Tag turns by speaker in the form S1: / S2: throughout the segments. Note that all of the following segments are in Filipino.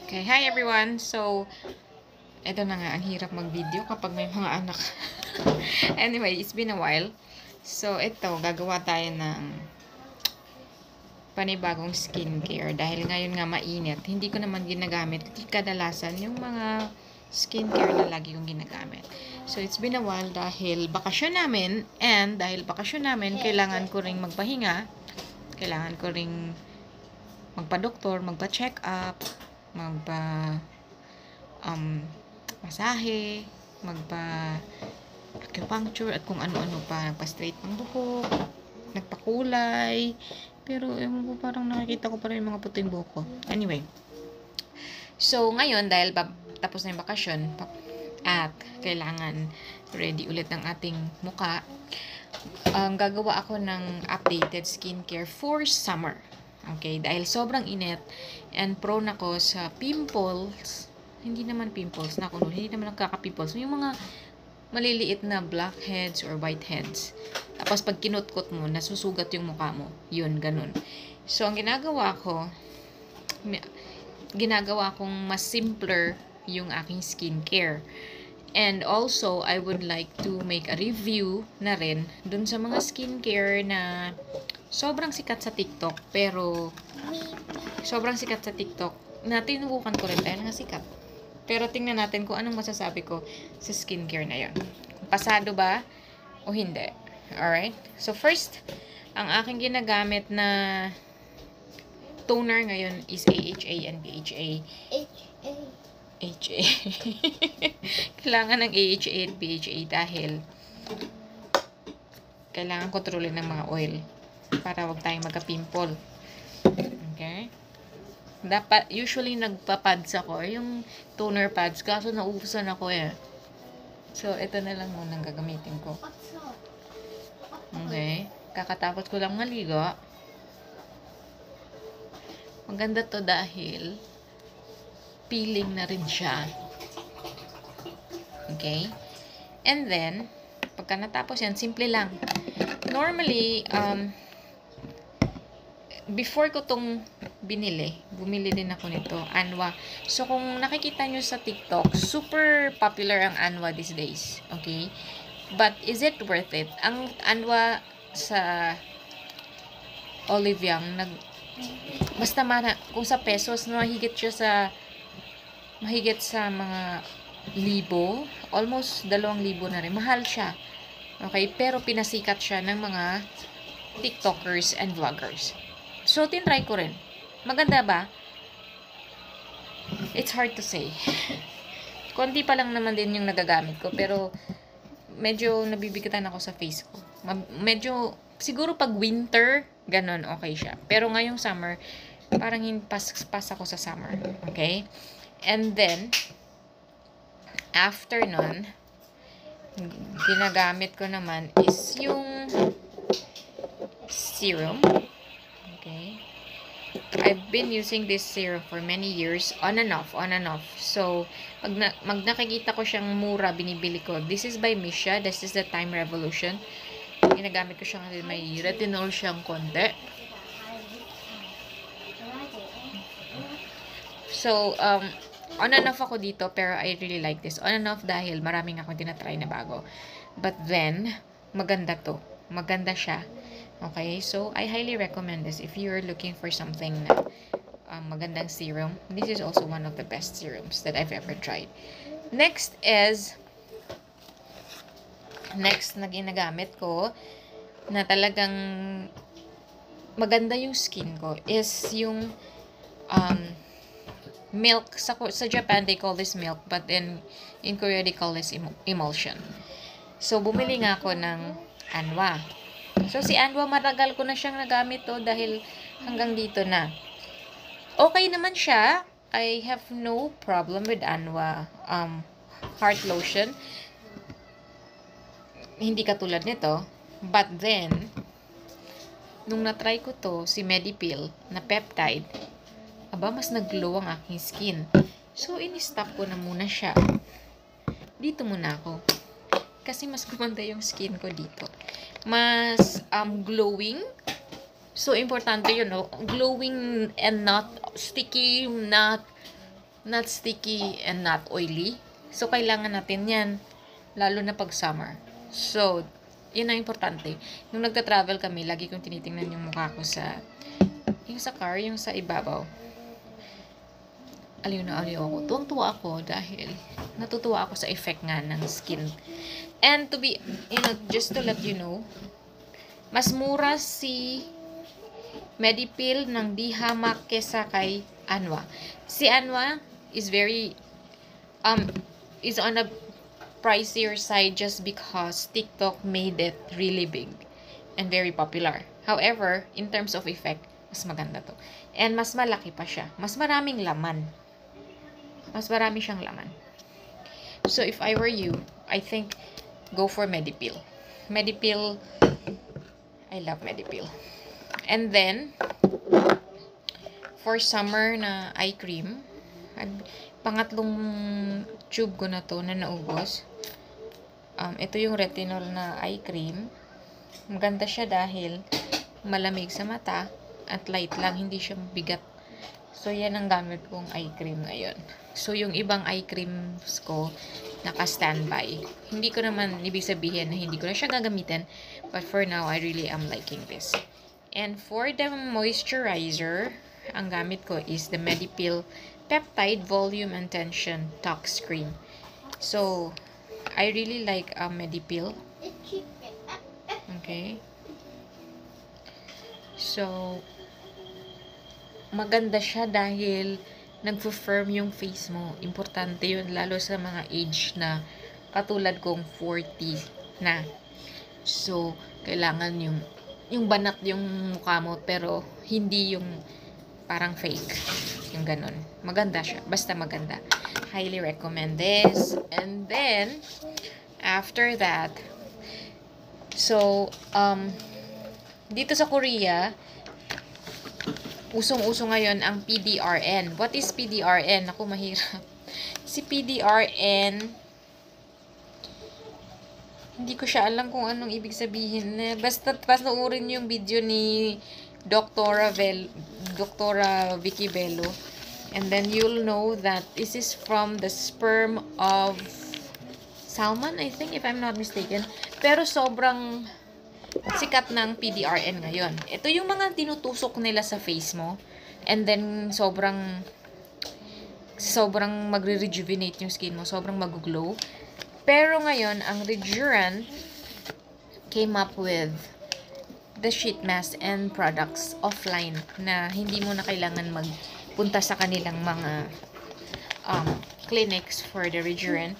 S1: Okay, hi everyone. So, eto na nga, ang hirap mag-video kapag may mga anak. Anyway, it's been a while. So, ito, gagawa tayo ng panibagong skincare. Dahil ngayon nga mainit, hindi ko naman ginagamit kadalasan yung mga skincare na lagi kong ginagamit. So, it's been a while dahil bakasyon namin, and dahil bakasyon namin, kailangan ko ring magpahinga. Kailangan ko ring magpa-doktor, magpa-check up, masahe, acupuncture, at kung ano-ano pa, nagpa-straight ng buhok, nagpakulay, pero ewan ko, parang nakikita ko pa rin yung mga puting buhok ko. Anyway, so ngayon, dahil tapos na yung bakasyon, at kailangan ready ulit ng ating muka, gagawa ako ng updated skincare for summer. Okay, dahil sobrang init and prone ako sa pimples. Hindi naman pimples na kuno, hindi naman nagkaka-pimples. Yung mga maliliit na blackheads or whiteheads. Tapos pag kinutkot mo, nasusugat yung mukha mo. Yun, ganun. So, ang ginagawa kong mas simpler yung aking skincare. And also, I would like to make a review na rin dun sa mga skincare na sobrang sikat sa TikTok, pero sobrang sikat sa TikTok na tinubukan ko rin dahil nga sikat. Pero tingnan natin kung anong masasabi ko sa skincare na yon. Pasado ba o hindi? Alright? So first, ang aking ginagamit na toner ngayon is AHA and BHA. HA. Kailangan ng AHA and BHA dahil kailangan kontrolin ng mga oil para wag tayong magka-pimple. Okay? Dapat, usually nagpa-pads ako, yung toner pads, kaso naubusan ako eh. So, ito na lang muna ang gagamitin ko. Okay? Kakatapos ko lang maligo. Maganda to dahil peeling na rin siya. Okay? And then, pagka natapos yan, simple lang. Normally, before ko tong bumili din ako nito, Anwa. So, kung nakikita nyo sa TikTok, super popular ang Anwa these days. Okay? But, is it worth it? Ang Anwa sa Olive Young, basta kung sa pesos, mahigit sa mga libo, almost 2,000 na rin. Mahal siya. Okay? Pero, pinasikat siya ng mga TikTokers and vloggers. So, tinry ko rin. Maganda ba? It's hard to say. Konti pa lang naman din yung nagagamit ko, pero medyo nabibigatan ako sa face ko. Medyo, siguro pag winter, ganun, okay siya. Pero ngayong summer, parang pas ako sa summer. Okay? And then, after nun, ginagamit ko naman is yung serum. Okay. I've been using this serum for many years, on and off. So, pag nakikita ko siyang mura, binibili ko. This is by Misha. This is the Time Revolution. Ginagamit ko siya kasi may retinol siyang konti. So, on and off ako dito, pero I really like this. On and off dahil maraming akong tinatry na bago. But then, maganda to. Maganda siya. Okay, so I highly recommend this if you're looking for something na magandang serum. This is also one of the best serums that I've ever tried. Next na ginagamit ko na talagang maganda yung skin ko is yung milk. Sa Japan, they call this milk, but in Korea, they call this emulsion. So, bumili nga ako ng Anwa. So, si Anwa, matagal ko na siyang nagamit to dahil hanggang dito na. Okay naman siya. I have no problem with Anwa heart lotion. Hindi katulad nito. But then, nung na-try ko to, si Medipil na peptide, mas nag-glow ang aking skin. So, in-stop ko na muna siya. Dito muna ako. Kasi mas gumanda yung skin ko dito. Mas glowing. So, importante yun, no? Glowing and not sticky, not not sticky, and not oily. So, kailangan natin yan, lalo na pag summer. So, yun ang importante. Nung nagta-travel kami, lagi kong tinitingnan yung mukha ko yung sa car, yung sa ibabaw. Aliw na aliw ako. Tuwang-tuwa ako dahil natutuwa ako sa effect nga ng skin. And to be, just to let you know, mas mura si Medipil ng Dihamak kesa kay Anwa. Si Anwa is is on a pricier side just because TikTok made it really big and very popular. However, in terms of effect, mas maganda to. And mas malaki pa siya. Mas maraming laman. Mas marami siyang laman. So, if I were you, I think, go for Medipil. Medipil, I love Medipil. And then, for summer na eye cream, pangatlong tube ko na to na naubos. Ito yung retinol na eye cream. Maganda siya dahil malamig sa mata at light lang, hindi siya bigat. So, yan ang gamit kong eye cream ngayon. So, yung ibang eye creams ko, naka-standby. Hindi ko naman ibig sabihin na hindi ko na siya gagamitin. But for now, I really am liking this. And for the moisturizer, ang gamit ko is the Medipil Peptide Volume and Tension Tox Cream. So, I really like Medipil. Okay. So, maganda siya dahil nagpo-firm yung face mo. Importante yun, lalo sa mga age na katulad kong 40 na. So, kailangan yung banat yung mukha mo, pero hindi yung parang fake. Yung ganun. Maganda siya. Basta maganda. Highly recommend this. And then, after that, so, dito sa Korea, usong-uso ngayon ang PDRN. What is PDRN? Ako, mahirap. Si PDRN, hindi ko siya alam kung anong ibig sabihin. Basta panoorin yung video ni Doktora Vicky Bello. And then you'll know that this is from the sperm of salmon, I think, if I'm not mistaken. Pero sobrang sikat ng PDRN ngayon. Ito yung mga tinutusok nila sa face mo. And then, sobrang magre-rejuvenate yung skin mo. Sobrang mag-glow. Pero ngayon, ang Rejuran came up with the sheet mask and products offline na hindi mo na kailangan magpunta sa kanilang mga clinics for the Rejuran.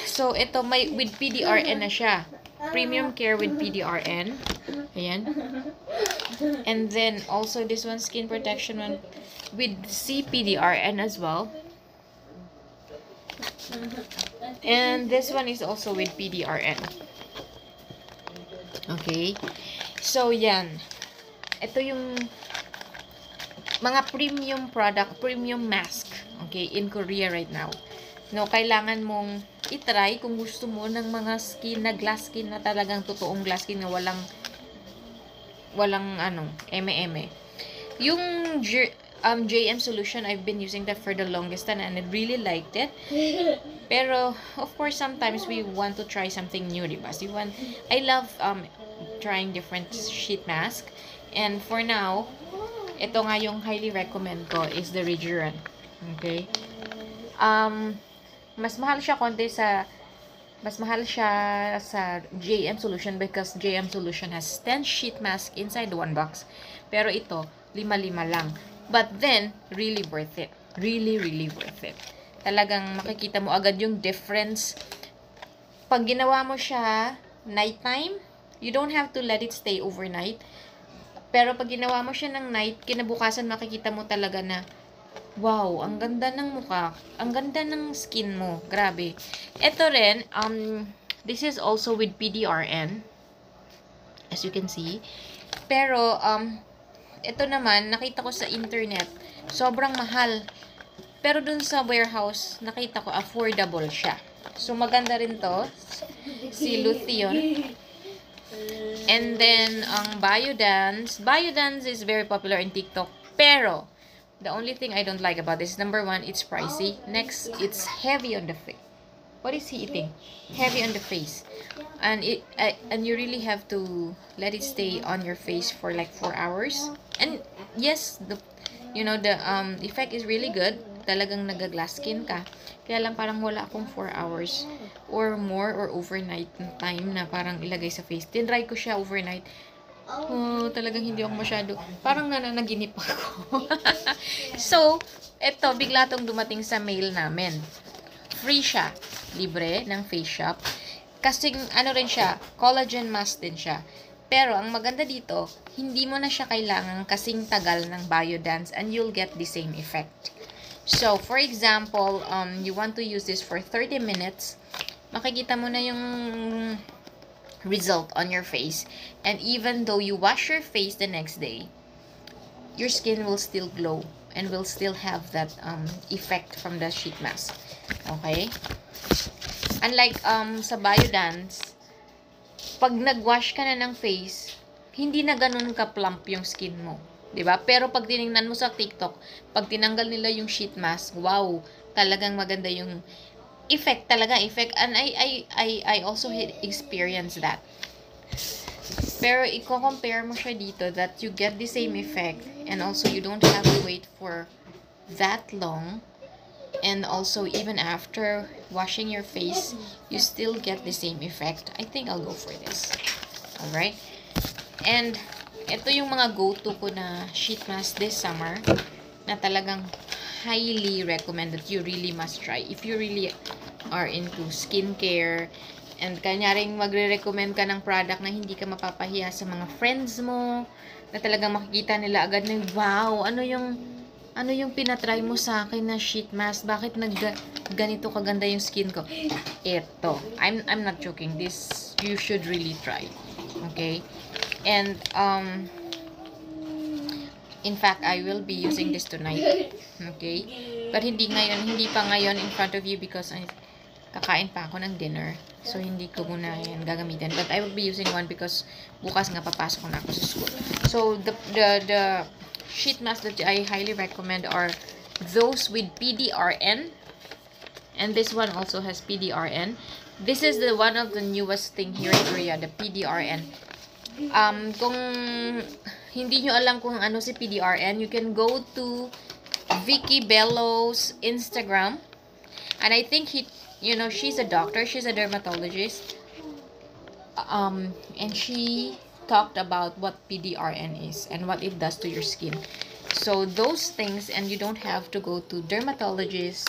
S1: So, ito with PDRN na siya. Premium care with PDRN. Ayan. And then, also this one, skin protection one with CPDRN as well. And this one is also with PDRN. Okay. So, yan. Ito yung mga premium product, premium mask. Okay, in Korea right now. No, kailangan mong i-try kung gusto mo ng mga skin na glass skin na talagang totoong glass skin na walang eme-eme. Yung JM Solution, I've been using that for the longest time and I really liked it. Pero, of course, sometimes we want to try something new, diba? So, I love trying different sheet mask. And for now, ito nga yung highly recommend ko is the Rejuran. Okay? Mas mahal siya sa JM Solution because JM Solution has 10 sheet mask inside one box. Pero ito, 5 lang. But then, really worth it. Really, really worth it. Talagang makikita mo agad yung difference. Pag ginawa mo siya nighttime, you don't have to let it stay overnight. Pero pag ginawa mo siya ng night, kinabukasan makikita mo talaga na wow, ang ganda ng mukha. Ang ganda ng skin mo. Grabe. Ito rin, this is also with PDRN. As you can see. Pero, ito naman, nakita ko sa internet, sobrang mahal. Pero dun sa warehouse, nakita ko affordable siya. So, maganda rin to. Si Lutheon. And then, ang Biodance. Biodance is very popular in TikTok. Pero, The only thing I don't like about this is, number one, it's pricey. Next, it's heavy on the face. What is he eating? Heavy on the face. And and you really have to let it stay on your face for like 4 hours. And yes, the effect is really good. Talagang nag-glass skin ka. Kaya lang parang wala akong 4 hours or more or overnight time na parang ilagay sa face. Tinry ko siya overnight. Oh, talagang hindi ako masyado. Parang nananaginip ako. So, eto, bigla tong dumating sa mail namin. Free siya. Libre ng face shop. Kasing, ano rin siya, collagen mask din siya. Pero, ang maganda dito, hindi mo na siya kailangan kasing tagal ng Biodance and you'll get the same effect. So, for example, you want to use this for 30 minutes, makikita mo na yung result on your face. And even though you wash your face the next day, your skin will still glow and will still have that effect from the sheet mask. Okay? Unlike sa Biodance, pag nag-wash ka na ng face, hindi na ganun ka-plump yung skin mo. 'Di ba? Pero pag tiningnan mo sa TikTok, pag tinanggal nila yung sheet mask, wow, talagang maganda yung effect talaga, effect. And I also experienced that. Pero i-compare mo siya dito that you get the same effect and also you don't have to wait for that long. And also, even after washing your face, you still get the same effect. I think I'll go for this. Alright? And, ito yung mga go-to ko na sheet mask this summer na talagang highly recommend that you really must try. If you really are into skincare, and kanyaring magre-recommend ka ng product na hindi ka mapapahiya sa mga friends mo, na talagang makikita nila agad na, wow, ano yung pinatry mo sa akin na sheet mask? Bakit ganito kaganda yung skin ko? Ito. I'm not joking. This, you should really try. Okay? And, in fact, I will be using this tonight. Okay? But hindi pa ngayon in front of you because kakain pa ako ng dinner. So, hindi ko muna yan gagamitin. But I will be using one because bukas nga papasok na ako sa school. So, the sheet mask that I highly recommend are those with PDRN. And this one also has PDRN. This is the one of the newest thing here in Korea, the PDRN. Kung hindi nyo alam kung ano si PDRN, you can go to Vicky Bello's Instagram. And I think she's a doctor, she's a dermatologist. And she talked about what PDRN is and what it does to your skin. So those things, and you don't have to go to dermatologist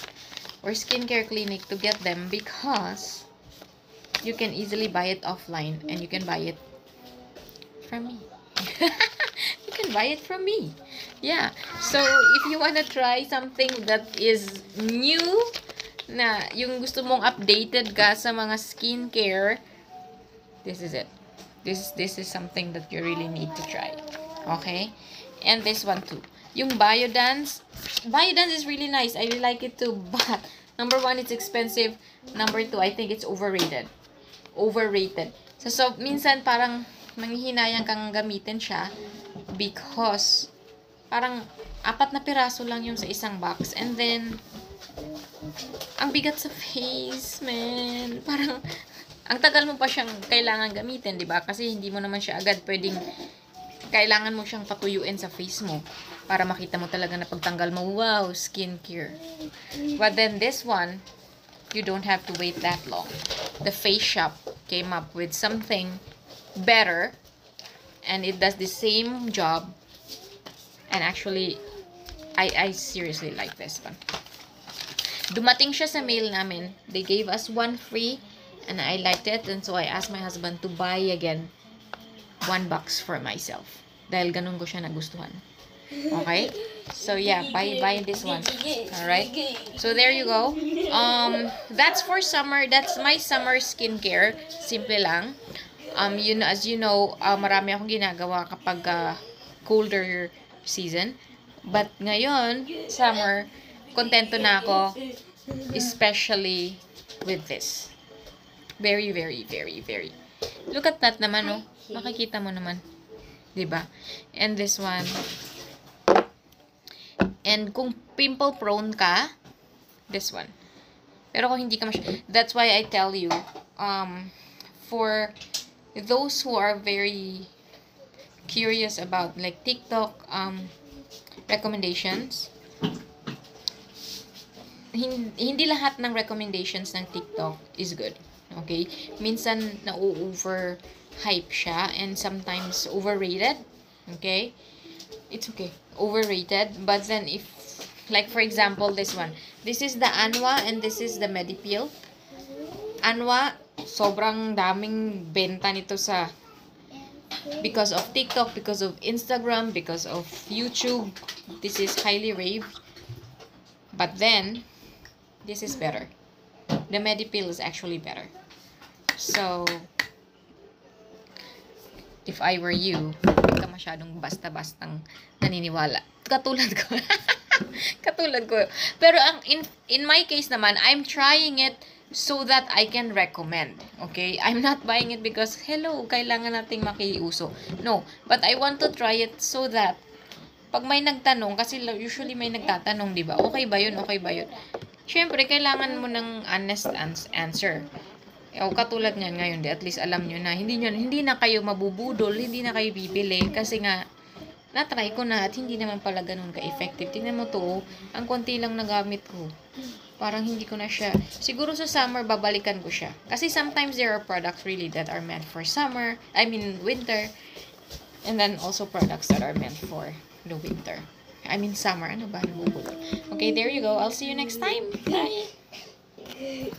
S1: or skincare clinic to get them because you can easily buy it offline and you can buy it from me. You can buy it from me. Yeah. So if you wanna try something that is new, na yung gusto mong updated ka sa mga skincare, this is it. This is something that you really need to try. Okay? And this one too. Yung Biodance is really nice. I really like it too. But, number one, it's expensive. Number two, I think it's overrated. So minsan parang manghihinayang kang gamitin siya because parang 4 na piraso lang yung sa isang box. And then, ang bigat sa face, man. Parang, ang tagal mo pa siyang kailangan gamitin, di ba? Kasi hindi mo naman siya agad pwedeng, kailangan mo siyang patuyuin sa face mo para makita mo talaga na pagtanggal mo, wow, skincare. But then this one, you don't have to wait that long. The Face Shop came up with something better and it does the same job. And actually, I seriously like this one. Dumating siya sa mail namin. They gave us one free and I liked it, and so I asked my husband to buy again 1 box for myself. Dahil ganun ko siya nagustuhan. Okay? So yeah, buy this one. Alright? So there you go. That's for summer. That's my summer skincare. Simple lang. As you know, marami akong ginagawa kapag colder season. But ngayon, summer, kontento na ako, especially with this. Very, very, very, very. Look at that naman, oh. Makikita mo naman. Diba? And this one. And kung pimple prone ka, this one. Pero kung hindi ka that's why I tell you, for those who are very curious about like TikTok recommendations, hindi lahat ng recommendations ng TikTok is good. Okay? Minsan na-over hype siya and sometimes overrated. Okay? It's okay. Overrated. But then if, like for example, this one. This is the Anwa and this is the Medipil. Anwa, sobrang daming benta nito sa because of TikTok, because of Instagram, because of YouTube. This is highly raved. But then, this is better. The Medipil is actually better. So, if I were you, hindi ka masyadong basta-bastang naniniwala. Katulad ko. Katulad ko. Pero in my case naman, I'm trying it so that I can recommend. Okay? I'm not buying it because, hello, kailangan nating makiuso. No. But I want to try it so that pag may nagtanong, kasi usually may nagtatanong, di ba? Okay ba yun? Okay ba yun? Siyempre, kailangan mo ng honest answer. O katulad niyan ngayon, at least alam nyo na, hindi na kayo mabubudol, hindi na kayo bibili, kasi nga, na-try ko na at hindi naman pala ganun ka-effective. Tingnan mo to, ang konti lang nagamit ko. Parang hindi ko na siya, siguro sa summer, babalikan ko siya. Kasi sometimes there are products really that are meant for summer, winter, and then also products that are meant for the winter. Summer. Ano ba? Nabubulol. Okay, there you go. I'll see you next time. Bye!